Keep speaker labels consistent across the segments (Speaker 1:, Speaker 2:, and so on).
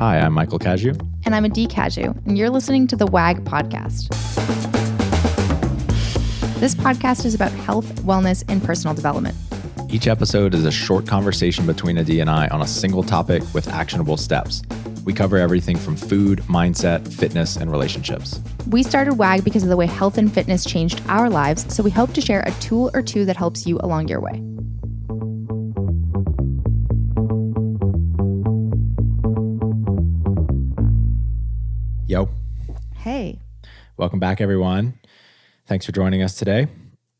Speaker 1: Hi, I'm Michael Caju.
Speaker 2: And I'm Adee Caju, and you're listening to the WAG podcast. This podcast is about health, wellness, and personal development.
Speaker 1: Each episode is a short conversation between Adee and I on a single topic with actionable steps. We cover everything from food, mindset, fitness, and relationships.
Speaker 2: We started WAG because of the way health and fitness changed our lives, so we hope to share a tool or two that helps you along your way.
Speaker 1: Yo.
Speaker 2: Hey.
Speaker 1: Welcome back, everyone. Thanks for joining us today.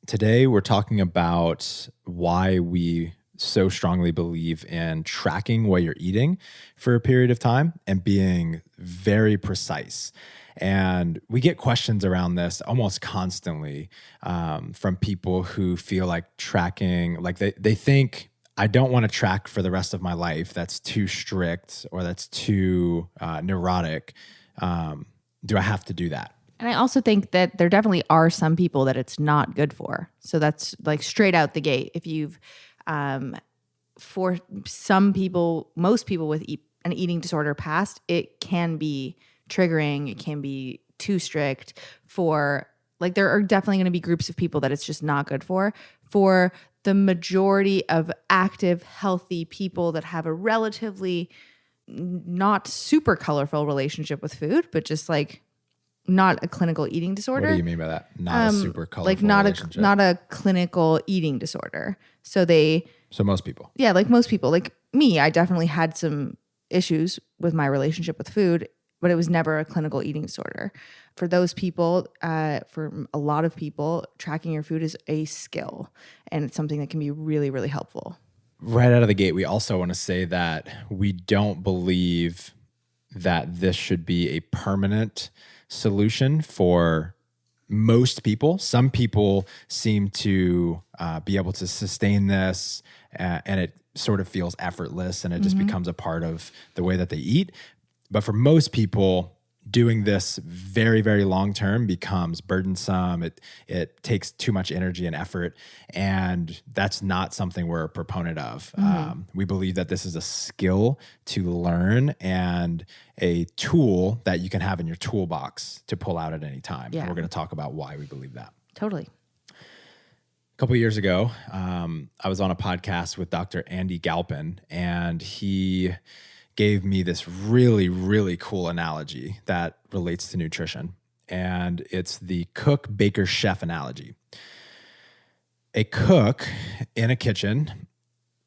Speaker 1: Today, we're talking about why we so strongly believe in tracking what you're eating for a period of time and being very precise. And we get questions around this almost constantly from people who feel like tracking, like they think, I don't want to track for the rest of my life. That's too strict or that's too neurotic. Do I have to do that?
Speaker 2: And I also think that there definitely are some people that it's not good for. So that's like straight out the gate. If you've, for some people, most people with an eating disorder past, it can be triggering. It can be too strict for, like, there are definitely going to be groups of people that it's just not good for. For the majority of active, healthy people that have a relatively not super colorful relationship with food, but just like not a clinical eating disorder.
Speaker 1: What do you mean by that? Not a super colorful
Speaker 2: like not
Speaker 1: relationship?
Speaker 2: Not a clinical eating disorder. So
Speaker 1: most people.
Speaker 2: Yeah, like most people. Like me, I definitely had some issues with my relationship with food, but it was never a clinical eating disorder. For those people, for a lot of people, tracking your food is a skill, and it's something that can be really, really helpful.
Speaker 1: Right out of the gate, we also want to say that we don't believe that this should be a permanent solution for most people. Some people seem to be able to sustain this and it sort of feels effortless and it just becomes a part of the way that they eat. But for most people, doing this very, very long term becomes burdensome. It takes too much energy and effort, and that's not something we're a proponent of. We believe that this is a skill to learn and a tool that you can have in your toolbox to pull out at any time.
Speaker 2: Yeah.
Speaker 1: And we're going to talk about why we believe that.
Speaker 2: Totally.
Speaker 1: A couple of years ago, I was on a podcast with Dr. Andy Galpin, and he gave me this really, really cool analogy that relates to nutrition. And it's the cook, baker, chef analogy. A cook in a kitchen,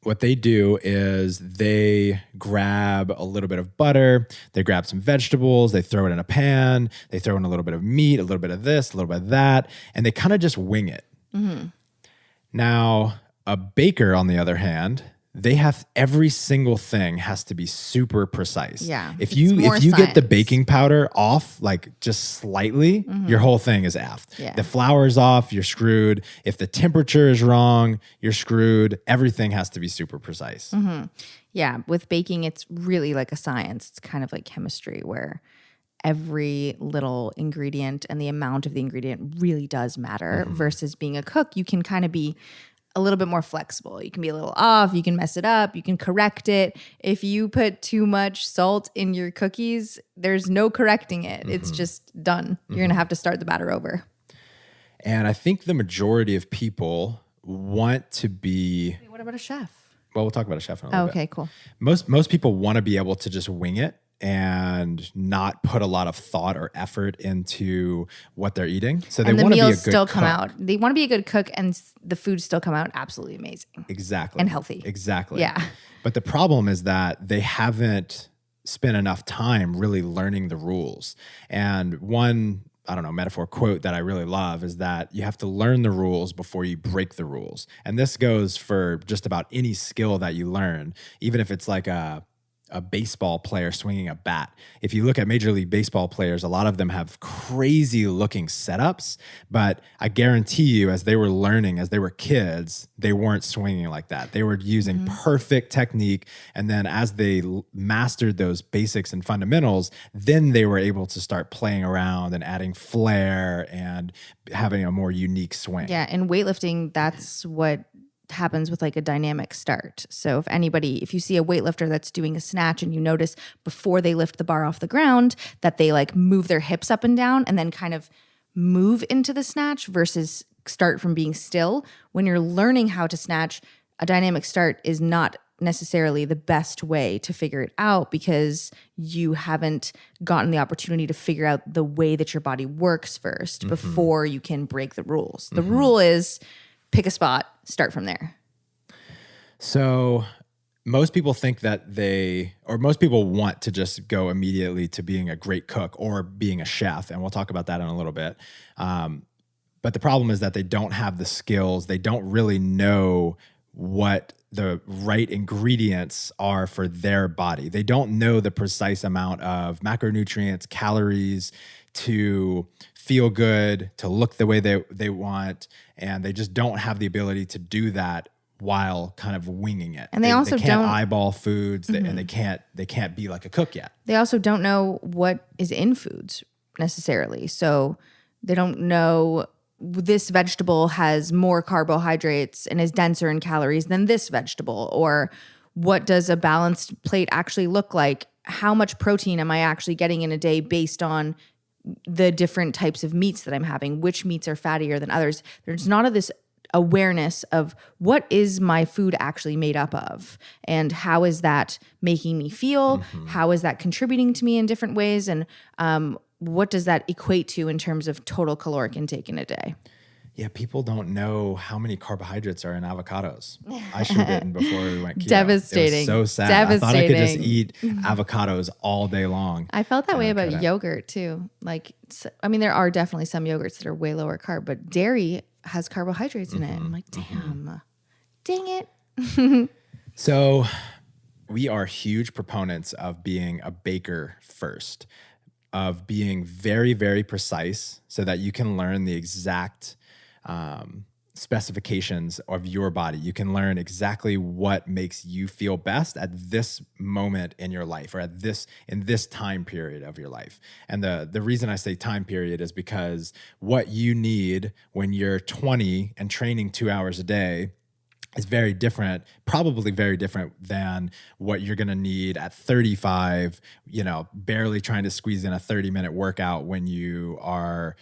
Speaker 1: what they do is they grab a little bit of butter, they grab some vegetables, they throw it in a pan, they throw in a little bit of meat, a little bit of this, a little bit of that, and they kind of just wing it. Mm-hmm. Now, a baker, on the other hand, they have every single thing has to be super precise.
Speaker 2: Yeah.
Speaker 1: If you get the baking powder off, like just slightly, your whole thing is effed.
Speaker 2: Yeah.
Speaker 1: The flour's off, you're screwed. If the temperature is wrong, you're screwed. Everything has to be super precise.
Speaker 2: Mm-hmm. Yeah. With baking, it's really like a science. It's kind of like chemistry where every little ingredient and the amount of the ingredient really does matter versus being a cook. You can kind of be a little bit more flexible. You can be a little off, you can mess it up, you can correct it. If you put too much salt in your cookies, there's no correcting it. It's just done. You're going to have to start the batter over.
Speaker 1: And I think the majority of people want to be...
Speaker 2: Wait, what about a chef?
Speaker 1: Well, we'll talk about a chef in a little bit.
Speaker 2: Okay, cool.
Speaker 1: Most people want to be able to just wing it and not put a lot of thought or effort into what they're eating. So they want to be a good
Speaker 2: still
Speaker 1: cook.
Speaker 2: Come out. They want to be a good cook and the food still come out absolutely amazing.
Speaker 1: Exactly.
Speaker 2: And healthy.
Speaker 1: Exactly.
Speaker 2: Yeah.
Speaker 1: But the problem is that they haven't spent enough time really learning the rules. And one, I don't know, metaphor quote that I really love is that you have to learn the rules before you break the rules. And this goes for just about any skill that you learn, even if it's like a baseball player swinging a bat. If you look at Major League Baseball players, a lot of them have crazy looking setups, but I guarantee you as they were learning, as they were kids, they weren't swinging like that. They were using perfect technique. And then as they mastered those basics and fundamentals, then they were able to start playing around and adding flair and having a more unique swing.
Speaker 2: Yeah. In weightlifting, that's what happens with like a dynamic start. So if you see a weightlifter that's doing a snatch and you notice before they lift the bar off the ground that they like move their hips up and down and then kind of move into the snatch versus start from being still. When you're learning how to snatch, a dynamic start is not necessarily the best way to figure it out because you haven't gotten the opportunity to figure out the way that your body works first before you can break the rules. The rule is pick a spot, start from there.
Speaker 1: So most people think that most people want to just go immediately to being a great cook or being a chef. And we'll talk about that in a little bit. But the problem is that they don't have the skills. They don't really know what the right ingredients are for their body. They don't know the precise amount of macronutrients, calories to feel good, to look the way they want. And they just don't have the ability to do that while kind of winging it.
Speaker 2: And they also
Speaker 1: can't
Speaker 2: don't
Speaker 1: eyeball foods and they can't be like a cook yet.
Speaker 2: They also don't know what is in foods necessarily. So they don't know this vegetable has more carbohydrates and is denser in calories than this vegetable, or what does a balanced plate actually look like? How much protein am I actually getting in a day based on the different types of meats that I'm having? Which meats are fattier than others? There's none of this awareness of what is my food actually made up of and how is that making me feel? How is that contributing to me in different ways? And what does that equate to in terms of total caloric intake in a day?
Speaker 1: Yeah, people don't know how many carbohydrates are in avocados. I should have eaten before we went keto.
Speaker 2: Devastating.
Speaker 1: It was so sad.
Speaker 2: Devastating.
Speaker 1: I thought I could just eat avocados all day long.
Speaker 2: I felt that way about yogurt too. Like, I mean, there are definitely some yogurts that are way lower carb, but dairy has carbohydrates in it. I'm like, damn, dang it.
Speaker 1: So we are huge proponents of being a baker first, of being very, very precise so that you can learn the exact specifications of your body. You can learn exactly what makes you feel best at this moment in your life or in this time period of your life. And the reason I say time period is because what you need when you're 20 and training 2 hours a day is very different, probably very different than what you're going to need at 35, barely trying to squeeze in a 30-minute workout when you are,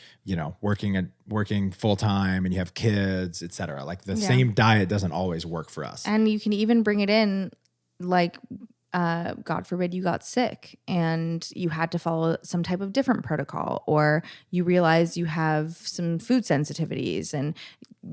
Speaker 1: working full time and you have kids, et cetera. Like the same diet doesn't always work for us.
Speaker 2: And you can even bring it in like, God forbid you got sick and you had to follow some type of different protocol, or you realize you have some food sensitivities and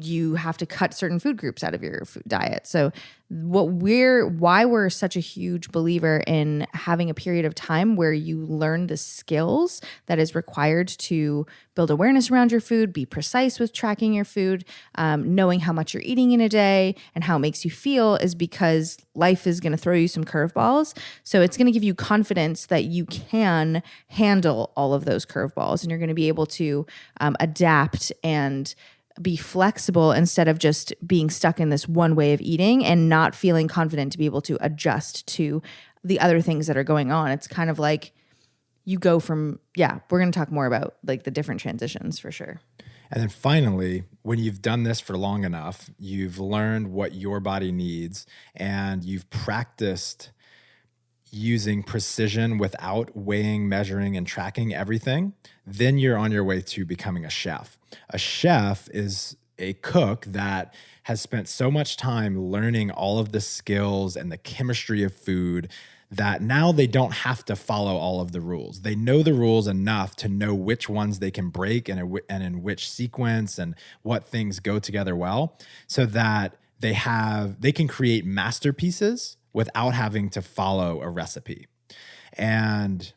Speaker 2: you have to cut certain food groups out of your food diet. So why we're such a huge believer in having a period of time where you learn the skills that is required to build awareness around your food, be precise with tracking your food, knowing how much you're eating in a day and how it makes you feel, is because life is going to throw you some curveballs. So it's going to give you confidence that you can handle all of those curveballs and you're going to be able to adapt and be flexible instead of just being stuck in this one way of eating and not feeling confident to be able to adjust to the other things that are going on. It's kind of like you go from, we're going to talk more about like the different transitions for sure.
Speaker 1: And then finally, when you've done this for long enough, you've learned what your body needs and you've practiced using precision without weighing, measuring, and tracking everything, then you're on your way to becoming a chef. A chef is a cook that has spent so much time learning all of the skills and the chemistry of food that now they don't have to follow all of the rules. They know the rules enough to know which ones they can break and in which sequence and what things go together well, so that they can create masterpieces without having to follow a recipe. And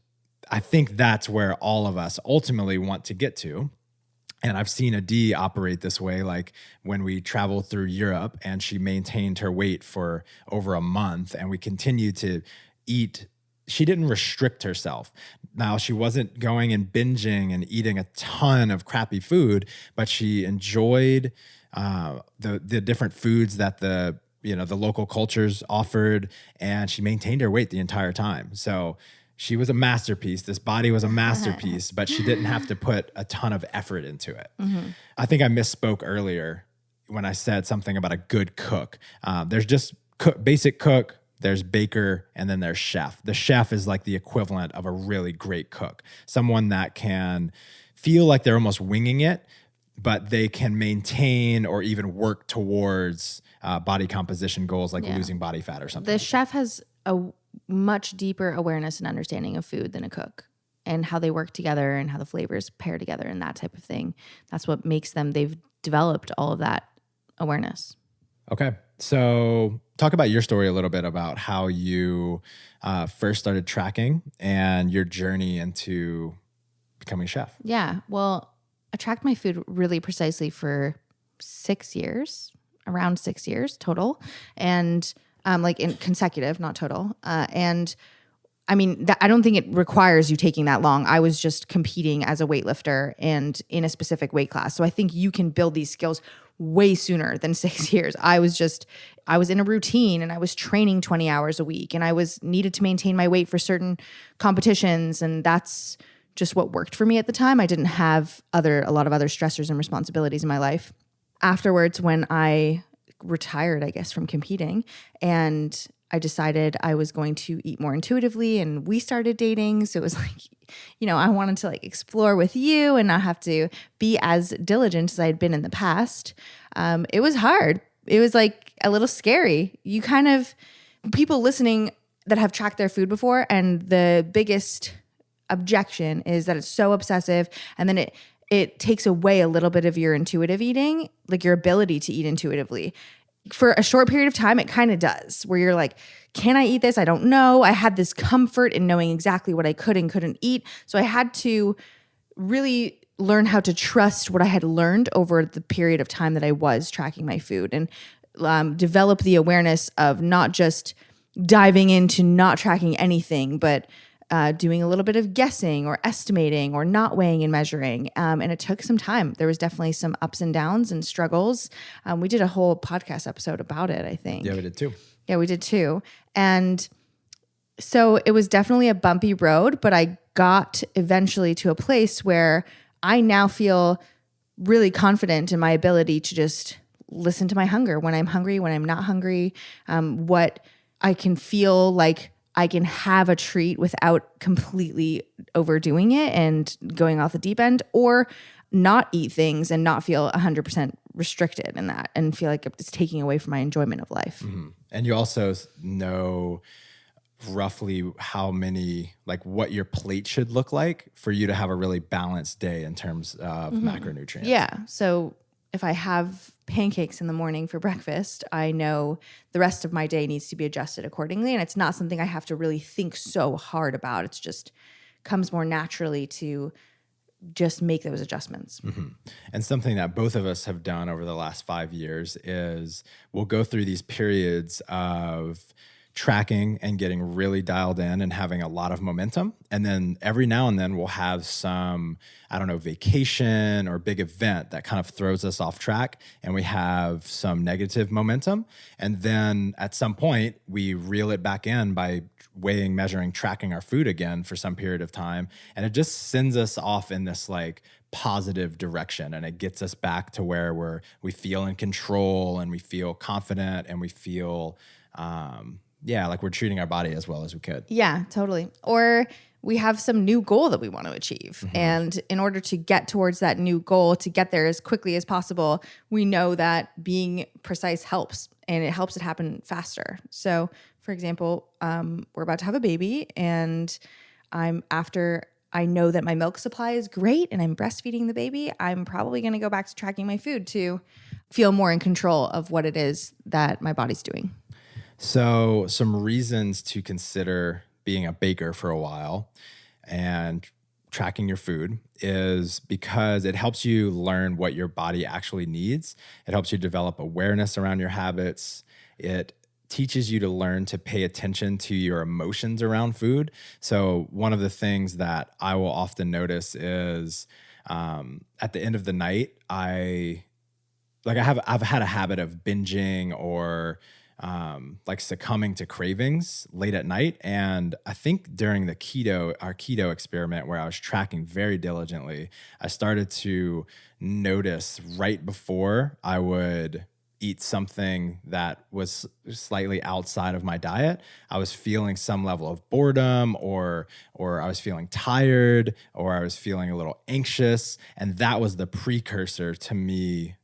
Speaker 1: I think that's where all of us ultimately want to get to. And I've seen Adee operate this way, like when we traveled through Europe and she maintained her weight for over a month and we continued to eat. She didn't restrict herself. Now, she wasn't going and binging and eating a ton of crappy food, but she enjoyed the different foods that the local cultures offered, and she maintained her weight the entire time. So she was a masterpiece. This body was a masterpiece, but she didn't have to put a ton of effort into it. I think I misspoke earlier when I said something about a good cook. There's just basic cook, there's baker, and then there's chef. The chef is like the equivalent of a really great cook, someone that can feel like they're almost winging it, but they can maintain or even work towards body composition goals like losing body fat or something.
Speaker 2: The chef has a much deeper awareness and understanding of food than a cook, and how they work together and how the flavors pair together and that type of thing. That's what makes them, they've developed all of that awareness.
Speaker 1: Okay. So talk about your story a little bit about how you first started tracking and your journey into becoming a chef.
Speaker 2: Yeah. Well, I tracked my food really precisely for 6 years, around 6 years total. And like in consecutive, not total. And I mean, I don't think it requires you taking that long. I was just competing as a weightlifter and in a specific weight class. So I think you can build these skills way sooner than 6 years. I was in a routine and I was training 20 hours a week, and I was needed to maintain my weight for certain competitions. And that's just what worked for me at the time. I didn't have a lot of other stressors and responsibilities in my life. Afterwards, when I retired, I guess, from competing, and I decided I was going to eat more intuitively, and we started dating. So it was like, I wanted to like explore with you and not have to be as diligent as I had been in the past. It was hard. It was like a little scary. People listening that have tracked their food before, and the biggest objection is that it's so obsessive, and then it takes away a little bit of your intuitive eating, like your ability to eat intuitively. For a short period of time, it kind of does, where you're like, can I eat this? I don't know. I had this comfort in knowing exactly what I could and couldn't eat. So I had to really learn how to trust what I had learned over the period of time that I was tracking my food, and develop the awareness of not just diving into not tracking anything, but doing a little bit of guessing or estimating or not weighing and measuring. And it took some time. There was definitely some ups and downs and struggles. We did a whole podcast episode about it, I think.
Speaker 1: Yeah, we did too.
Speaker 2: Yeah, we did too. And so it was definitely a bumpy road, but I got eventually to a place where I now feel really confident in my ability to just listen to my hunger when I'm hungry, when I'm not hungry, what I can feel like I can have a treat without completely overdoing it and going off the deep end, or not eat things and not feel 100% restricted in that and feel like it's taking away from my enjoyment of life.
Speaker 1: Mm-hmm. And you also know roughly how many, like what your plate should look like for you to have a really balanced day in terms of macronutrients.
Speaker 2: Yeah. So if I have pancakes in the morning for breakfast, I know the rest of my day needs to be adjusted accordingly. And it's not something I have to really think so hard about. It's just comes more naturally to just make those adjustments.
Speaker 1: Mm-hmm. And something that both of us have done over the last 5 years is we'll go through these periods of tracking and getting really dialed in and having a lot of momentum. And then every now and then we'll have some, vacation or big event that kind of throws us off track, and we have some negative momentum. And then at some point we reel it back in by weighing, measuring, tracking our food again for some period of time. And it just sends us off in this like positive direction, and it gets us back to where we feel in control and we feel confident and we feel, like we're treating our body as well as we could.
Speaker 2: Yeah, totally. Or we have some new goal that we want to achieve. Mm-hmm. And in order to get towards that new goal, to get there as quickly as possible, we know that being precise helps, and it helps it happen faster. So for example, we're about to have a baby, and after I know that my milk supply is great and I'm breastfeeding the baby, I'm probably going to go back to tracking my food to feel more in control of what it is that my body's doing.
Speaker 1: So some reasons to consider being a baker for a while and tracking your food is because it helps you learn what your body actually needs. It helps you develop awareness around your habits. It teaches you to learn to pay attention to your emotions around food. So one of the things that I will often notice is at the end of the night, I've had a habit of binging or like succumbing to cravings late at night. And I think during our keto experiment where I was tracking very diligently, I started to notice right before I would eat something that was slightly outside of my diet, I was feeling some level of boredom, or I was feeling tired, or I was feeling a little anxious. And that was the precursor to me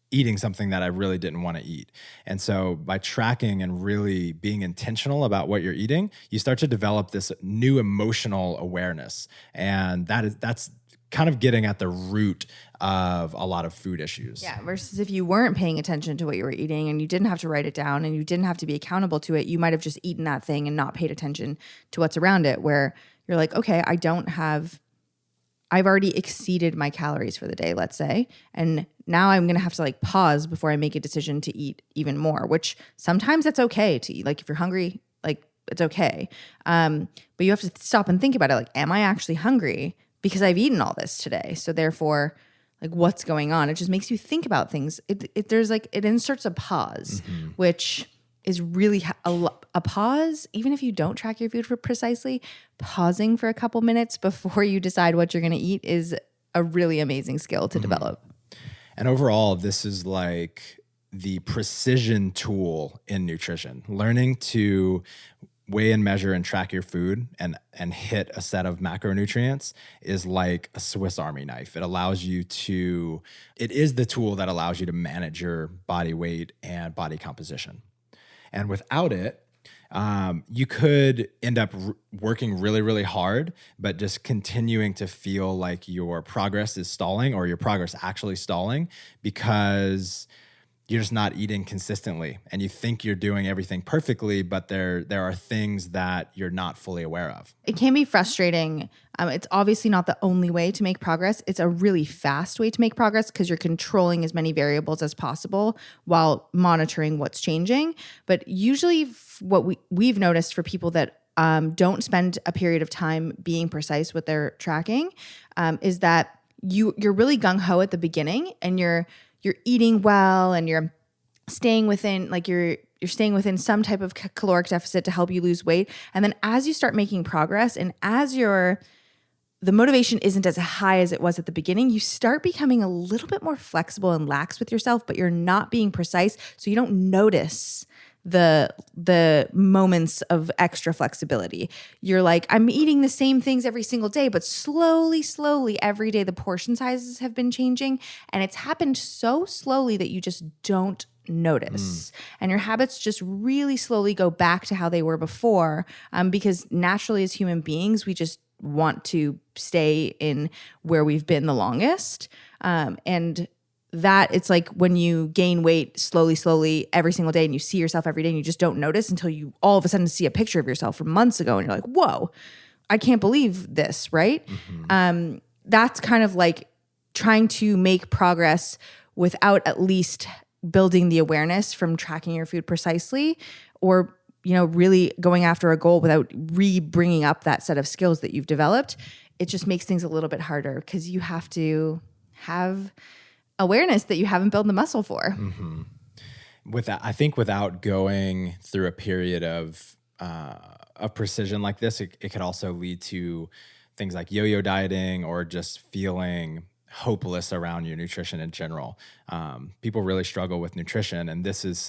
Speaker 1: eating something that I really didn't want to eat. And so by tracking and really being intentional about what you're eating, you start to develop this new emotional awareness. And that's kind of getting at the root of a lot of food issues.
Speaker 2: Yeah, versus if you weren't paying attention to what you were eating and you didn't have to write it down and you didn't have to be accountable to it, you might have just eaten that thing and not paid attention to what's around it, where you're like, okay, I've already exceeded my calories for the day, let's say, and now I'm going to have to like pause before I make a decision to eat even more, which sometimes that's okay to eat. Like if you're hungry, like it's okay. But you have to stop and think about it. Like, am I actually hungry? Because I've eaten all this today. So therefore, like what's going on? It just makes you think about things. It inserts a pause, which is really a pause. Even if you don't track your food for precisely, pausing for a couple minutes before you decide what you're going to eat is a really amazing skill to develop.
Speaker 1: And overall, this is like the precision tool in nutrition. Learning to weigh and measure and track your food and hit a set of macronutrients is like a Swiss Army knife. It is the tool that allows you to manage your body weight and body composition. And without it, you could end up working really, really hard, but just continuing to feel like your progress is stalling, or your progress actually stalling, because you're just not eating consistently and you think you're doing everything perfectly, but there are things that you're not fully aware of.
Speaker 2: It can be frustrating. It's obviously not the only way to make progress. It's a really fast way to make progress because you're controlling as many variables as possible while monitoring what's changing. But usually what we've noticed for people that don't spend a period of time being precise with their tracking is that you're really gung-ho at the beginning, and you're eating well, and you're staying within some type of caloric deficit to help you lose weight. And then as you start making progress, and as the motivation isn't as high as it was at the beginning, you start becoming a little bit more flexible and lax with yourself, but you're not being precise. So you don't notice the moments of extra flexibility. You're like, I'm eating the same things every single day, but slowly every day the portion sizes have been changing, and it's happened so slowly that you just don't notice. And your habits just really slowly go back to how they were before, because naturally as human beings, we just want to stay in where we've been the longest. And that it's like when you gain weight slowly every single day, and you see yourself every day and you just don't notice until you all of a sudden see a picture of yourself from months ago and you're like, whoa, I can't believe this, right? That's kind of like trying to make progress without at least building the awareness from tracking your food precisely, or really going after a goal without bringing up that set of skills that you've developed. It just makes things a little bit harder because you have to have awareness that you haven't built the muscle for.
Speaker 1: Without going through a period of precision like this, it could also lead to things like yo-yo dieting, or just feeling hopeless around your nutrition in general. People really struggle with nutrition, and this is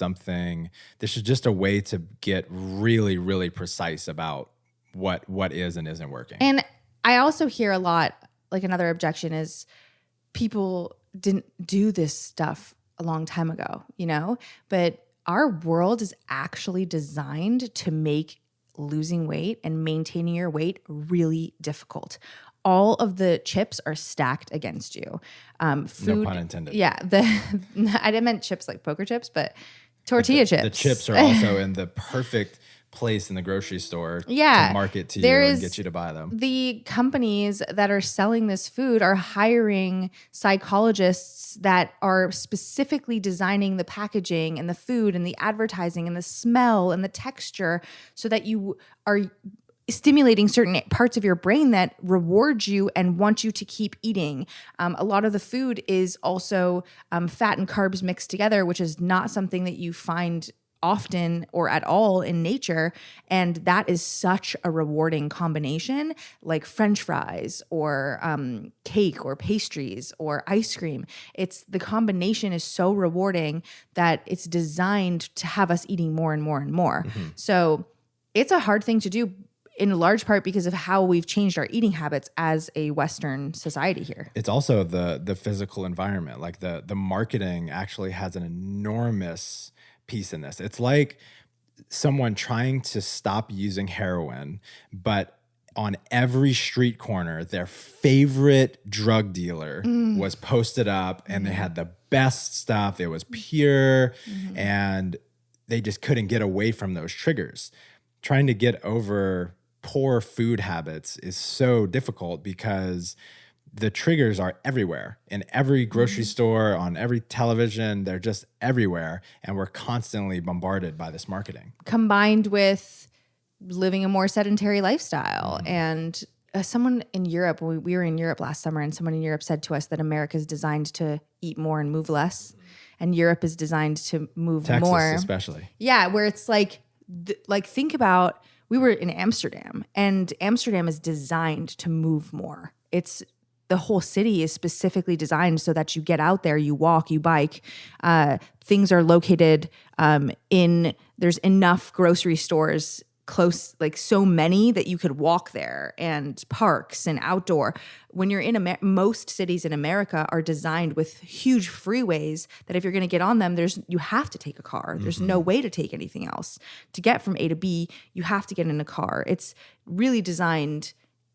Speaker 1: just a way to get really, really precise about what is and isn't working.
Speaker 2: And I also hear a lot, like another objection is people didn't do this stuff a long time ago, but our world is actually designed to make losing weight and maintaining your weight really difficult. All of the chips are stacked against you. Food,
Speaker 1: no pun intended.
Speaker 2: Yeah. I didn't mean chips like poker chips, but tortilla chips.
Speaker 1: The chips are also in the perfect place in the grocery store to market to you and get you to buy them.
Speaker 2: The companies that are selling this food are hiring psychologists that are specifically designing the packaging and the food and the advertising and the smell and the texture so that you are stimulating certain parts of your brain that reward you and want you to keep eating. A lot of the food is also fat and carbs mixed together, which is not something that you find often or at all in nature. And that is such a rewarding combination, like French fries or cake or pastries or ice cream. The combination is so rewarding that it's designed to have us eating more and more and more. So it's a hard thing to do, in large part because of how we've changed our eating habits as a Western society here.
Speaker 1: It's also the physical environment. Like the marketing actually has an enormous piece in this. It's like someone trying to stop using heroin, but on every street corner, their favorite drug dealer was posted up and they had the best stuff. It was pure and they just couldn't get away from those triggers. Trying to get over poor food habits is so difficult because the triggers are everywhere in every grocery store, on every television. They're just everywhere. And we're constantly bombarded by this marketing.
Speaker 2: Combined with living a more sedentary lifestyle. And someone in Europe, we were in Europe last summer, and someone in Europe said to us that America is designed to eat more and move less. And Europe is designed to move
Speaker 1: Texas
Speaker 2: more.
Speaker 1: Especially.
Speaker 2: Yeah, where it's like think about, we were in Amsterdam, and Amsterdam is designed to move more. The whole city is specifically designed so that you get out there, you walk, you bike. Things are located there's enough grocery stores close, like so many that you could walk there, and parks and outdoor. When you're in most cities in America are designed with huge freeways that if you're going to get on them, you have to take a car. There's no way to take anything else. To get from A to B, you have to get in a car. It's really designed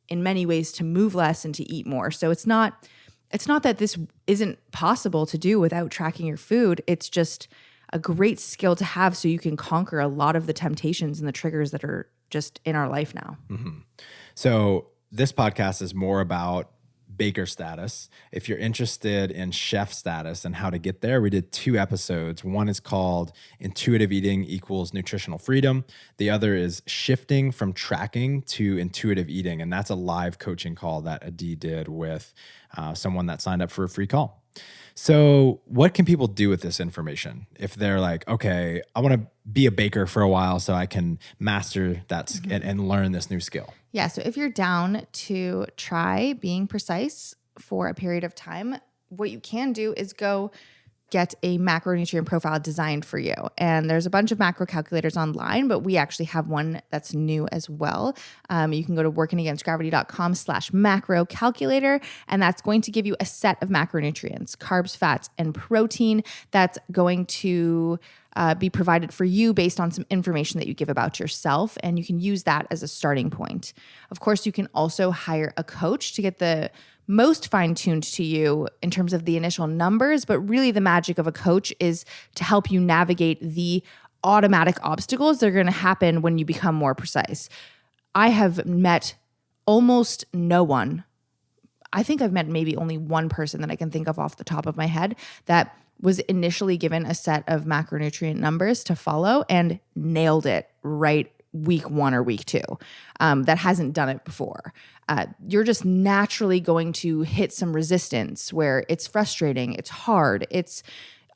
Speaker 2: in many ways to move less and to eat more. So it's not that this isn't possible to do without tracking your food. It's just a great skill to have so you can conquer a lot of the temptations and the triggers that are just in our life now.
Speaker 1: So this podcast is more about baker status. If you're interested in chef status and how to get there, we did 2 episodes. One is called Intuitive Eating Equals Nutritional Freedom. The other is Shifting from Tracking to Intuitive Eating. And that's a live coaching call that Adee did with someone that signed up for a free call. So what can people do with this information if they're like, okay, I want to be a baker for a while so I can master that and learn this new skill?
Speaker 2: Yeah, so if you're down to try being precise for a period of time, what you can do is go get a macronutrient profile designed for you. And there's a bunch of macro calculators online, but we actually have one that's new as well. You can go to workingagainstgravity.com/macro calculator, and that's going to give you a set of macronutrients, carbs, fats, and protein that's going to be provided for you based on some information that you give about yourself, and you can use that as a starting point. Of course, you can also hire a coach to get the most fine-tuned to you in terms of the initial numbers, but really the magic of a coach is to help you navigate the automatic obstacles that are going to happen when you become more precise. I have met almost no one. I think I've met maybe only one person that I can think of off the top of my head that was initially given a set of macronutrient numbers to follow and nailed it right week 1 or week 2. That hasn't done it before. You're just naturally going to hit some resistance where it's frustrating, it's hard, it's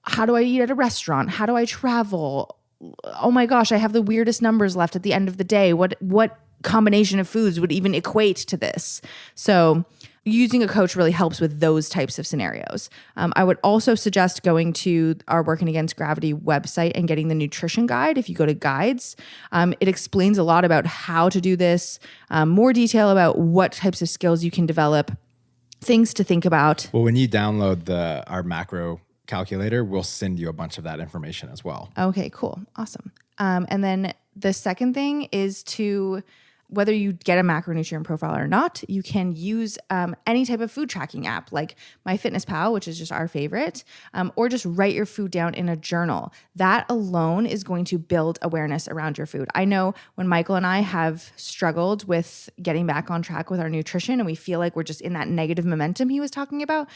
Speaker 2: how do I eat at a restaurant? How do I travel? Oh my gosh, I have the weirdest numbers left at the end of the day. What combination of foods would even equate to this? So using a coach really helps with those types of scenarios. I would also suggest going to our Working Against Gravity website and getting the nutrition guide. If you go to guides, it explains a lot about how to do this, more detail about what types of skills you can develop, things to think about.
Speaker 1: Well, when you download our macro calculator, we'll send you a bunch of that information as well.
Speaker 2: Okay, cool. Awesome. And then the second thing is whether you get a macronutrient profile or not, you can use any type of food tracking app like MyFitnessPal, which is just our favorite, or just write your food down in a journal. That alone is going to build awareness around your food. I know when Michael and I have struggled with getting back on track with our nutrition and we feel like we're just in that negative momentum he was talking about,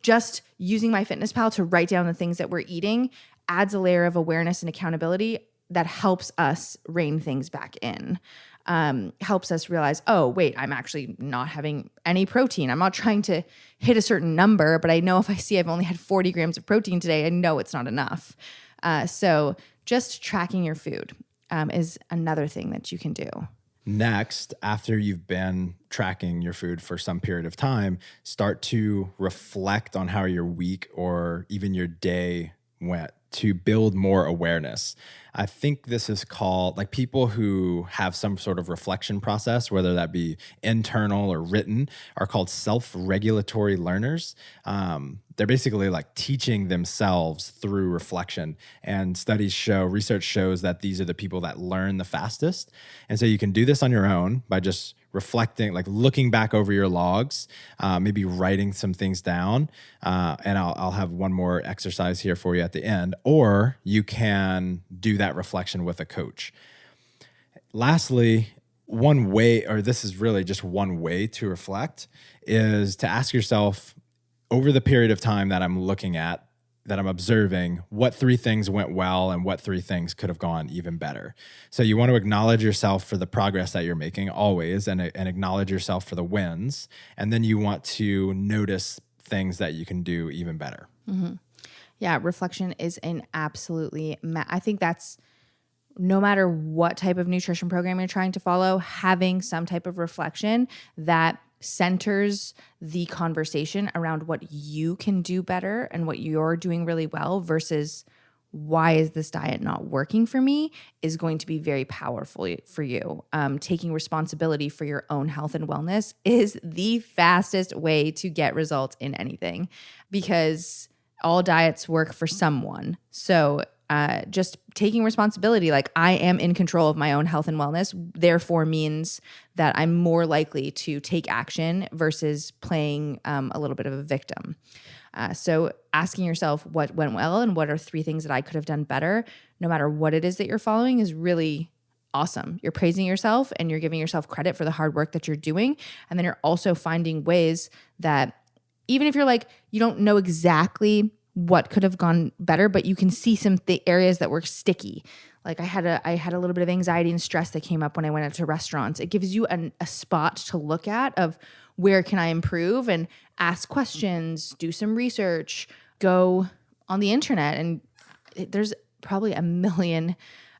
Speaker 2: just using MyFitnessPal to write down the things that we're eating adds a layer of awareness and accountability that helps us rein things back in. Helps us realize, oh, wait, I'm actually not having any protein. I'm not trying to hit a certain number, but I know if I see I've only had 40 grams of protein today, I know it's not enough. So just tracking your food is another thing that you can do.
Speaker 1: Next, after you've been tracking your food for some period of time, start to reflect on how your week or even your day went to build more awareness. I think this is called, like, people who have some sort of reflection process, whether that be internal or written, are called self-regulatory learners. They're basically like teaching themselves through reflection. And research shows that these are the people that learn the fastest. And so you can do this on your own by just reflecting, like looking back over your logs, maybe writing some things down. And I'll have one more exercise here for you at the end. Or you can do that reflection with a coach. Lastly, one way, or this is really just one way to reflect, is to ask yourself, over the period of time that I'm looking at, that I'm observing, what 3 things went well and what 3 things could have gone even better. So you want to acknowledge yourself for the progress that you're making always, and acknowledge yourself for the wins. And then you want to notice things that you can do even better.
Speaker 2: Mm-hmm. Yeah, reflection is an absolutely, I think that's no matter what type of nutrition program you're trying to follow, having some type of reflection that centers the conversation around what you can do better and what you're doing really well versus why is this diet not working for me is going to be very powerful for you. Taking responsibility for your own health and wellness is the fastest way to get results in anything, because all diets work for someone. So just taking responsibility, like I am in control of my own health and wellness, therefore means that I'm more likely to take action versus playing a little bit of a victim. So asking yourself what went well and what are 3 things that I could have done better, no matter what it is that you're following, is really awesome. You're praising yourself and you're giving yourself credit for the hard work that you're doing. And then you're also finding ways that even if you're like, you don't know exactly what could have gone better, but you can see some areas that were sticky. Like I had a little bit of anxiety and stress that came up when I went out to restaurants. It gives you a spot to look at of where can I improve, and ask questions, do some research, go on the internet. And there's probably a million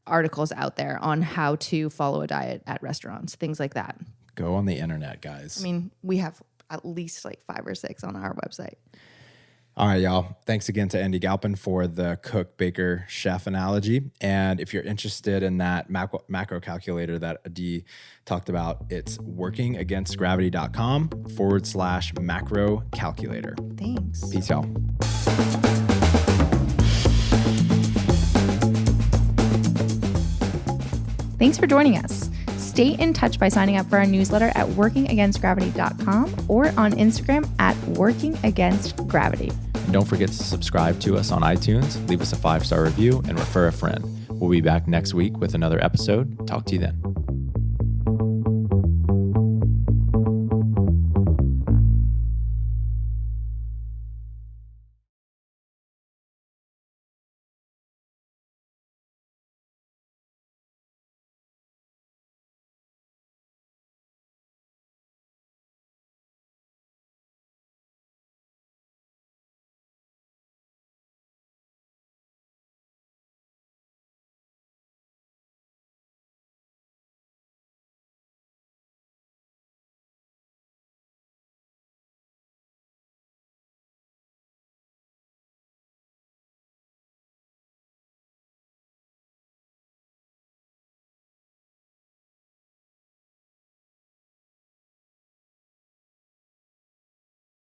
Speaker 2: articles out there on how to follow a diet at restaurants, things like that.
Speaker 1: Go on the internet, guys.
Speaker 2: I mean, we have at least like 5 or 6 on our website.
Speaker 1: All right, y'all. Thanks again to Andy Galpin for the cook, baker, chef analogy. And if you're interested in that macro calculator that Adee talked about, it's workingagainstgravity.com/macro calculator.
Speaker 2: Thanks.
Speaker 1: Peace, y'all.
Speaker 3: Thanks for joining us. Stay in touch by signing up for our newsletter at workingagainstgravity.com or on Instagram at workingagainstgravity.
Speaker 1: And don't forget to subscribe to us on iTunes, leave us a 5-star review, and refer a friend. We'll be back next week with another episode. Talk to you then.